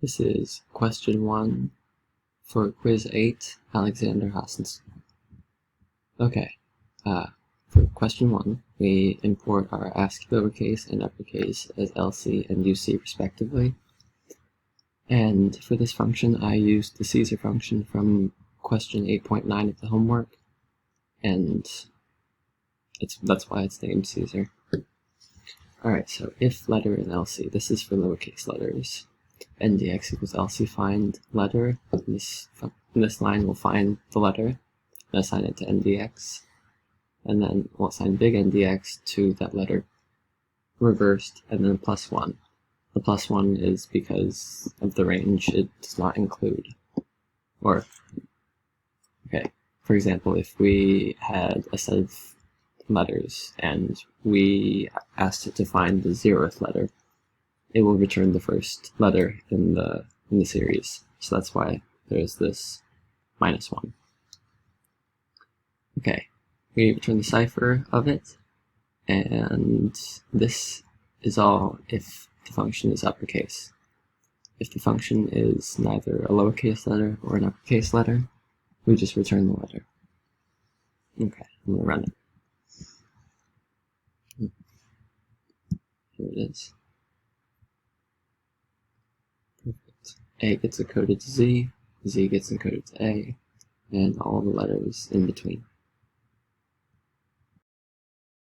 This is question 1 for quiz 8, Alexander Hassenstein. Okay, for question 1, we import our ASCII lowercase and uppercase as LC and UC respectively. And for this function, I used the Caesar function from question 8.9 of the homework, and that's why it's named Caesar. Alright, so if letter in LC, this is for lowercase letters. NDX equals LC find letter. This line will find the letter and assign it to NDX, and then we'll assign big NDX to that letter reversed, and then +1. The +1 is because of the range it does not include. Or, okay, for example, if we had a set of letters and we asked it to find the 0th letter, it will return the first letter in the series. So that's why there's this -1. Okay, we return the cipher of it, and this is all if the function is uppercase. If the function is neither a lowercase letter or an uppercase letter, we just return the letter. Okay, I'm gonna run it. Here it is. Perfect. A gets encoded to Z, Z gets encoded to A, and all the letters in between.